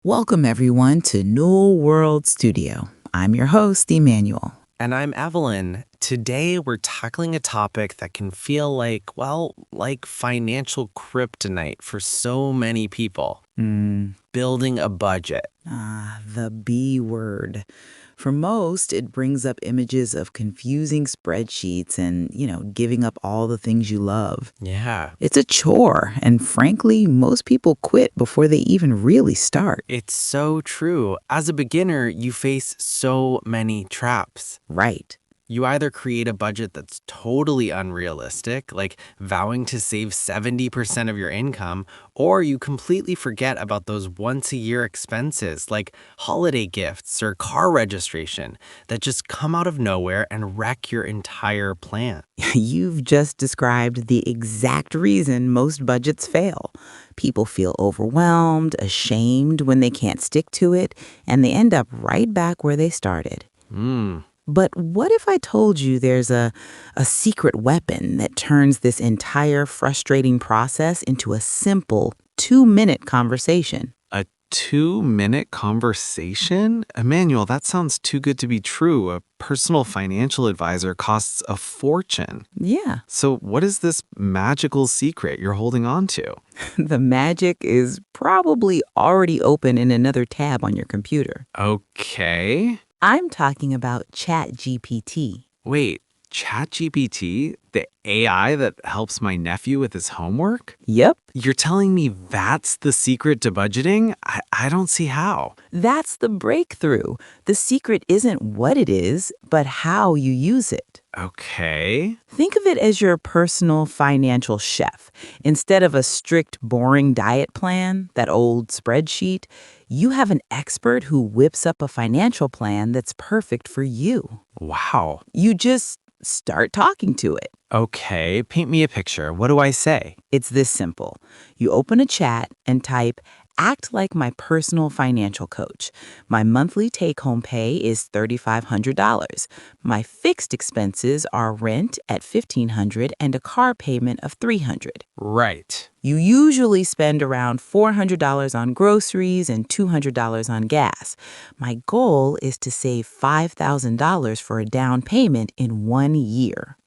Welcome, everyone, to New World Studio. I'm your host, Emmanuel. And I'm Evelyn. Today, we're tackling a topic that can feel like financial kryptonite for so many people. Building a budget. The B word. For most, it brings up images of confusing spreadsheets and, giving up all the things you love. Yeah. It's a chore, and frankly, most people quit before they even really start. It's so true. As a beginner, you face so many traps. Right. You either create a budget that's totally unrealistic, like vowing to save 70% of your income, or you completely forget about those once-a-year expenses like holiday gifts or car registration that just come out of nowhere and wreck your entire plan. You've just described the exact reason most budgets fail. People feel overwhelmed, ashamed when they can't stick to it, and they end up right back where they started. But what if I told you there's a secret weapon that turns this entire frustrating process into a simple 2-minute conversation? A 2-minute conversation? Emmanuel, that sounds too good to be true. A personal financial advisor costs a fortune. Yeah. So what is this magical secret you're holding on to? The magic is probably already open in another tab on your computer. Okay. I'm talking about ChatGPT. Wait, ChatGPT? The AI that helps my nephew with his homework? Yep. You're telling me that's the secret to budgeting? I don't see how. That's the breakthrough. The secret isn't what it is, but how you use it. Okay. Think of it as your personal financial chef. Instead of a strict, boring diet plan, that old spreadsheet, you have an expert who whips up a financial plan that's perfect for you. Wow. You just start talking to it. Okay, paint me a picture. What do I say? It's this simple. You open a chat and type, "Act like my personal financial coach. My monthly take-home pay is $3,500. My fixed expenses are rent at $1,500 and a car payment of $300. Right. You usually spend around $400 on groceries and $200 on gas. My goal is to save $5,000 for a down payment in 1 year.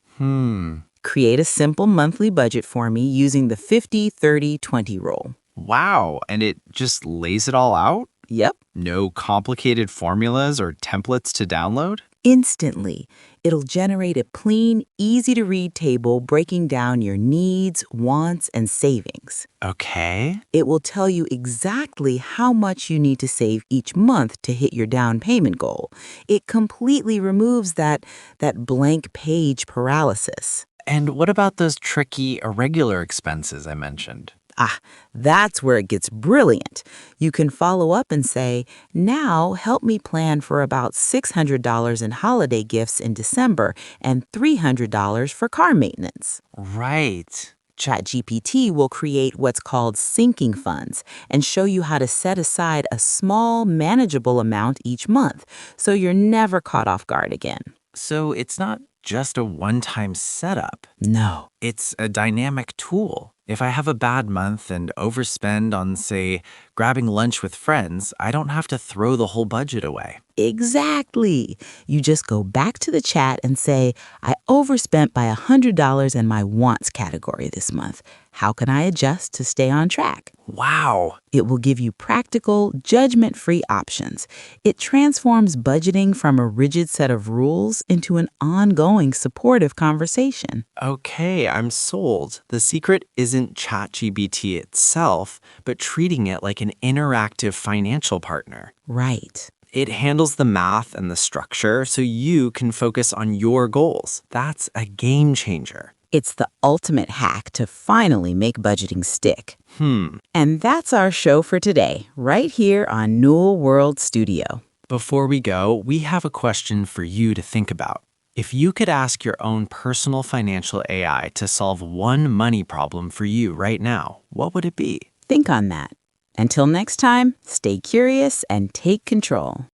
Create a simple monthly budget for me using the 50-30-20 rule. Wow, and it just lays it all out? Yep. No complicated formulas or templates to download? Instantly, it'll generate a clean, easy-to-read table breaking down your needs, wants, and savings. Okay. It will tell you exactly how much you need to save each month to hit your down payment goal. It completely removes that blank page paralysis. And what about those tricky, irregular expenses I mentioned? That's where it gets brilliant. You can follow up and say, "Now help me plan for about $600 in holiday gifts in December and $300 for car maintenance." Right. ChatGPT will create what's called sinking funds and show you how to set aside a small, manageable amount each month so you're never caught off guard again. So it's not just a one-time setup. No. It's a dynamic tool. If I have a bad month and overspend on, say, grabbing lunch with friends, I don't have to throw the whole budget away. Exactly. You just go back to the chat and say, "I overspent by $100 in my wants category this month. How can I adjust to stay on track?" Wow. It will give you practical, judgment-free options. It transforms budgeting from a rigid set of rules into an ongoing, supportive conversation. Okay, I'm sold. The secret isn't ChatGPT itself, but treating it like an interactive financial partner. Right. It handles the math and the structure so you can focus on your goals. That's a game changer. It's the ultimate hack to finally make budgeting stick. And that's our show for today, right here on New World Studio. Before we go, we have a question for you to think about. If you could ask your own personal financial AI to solve one money problem for you right now, what would it be? Think on that. Until next time, stay curious and take control.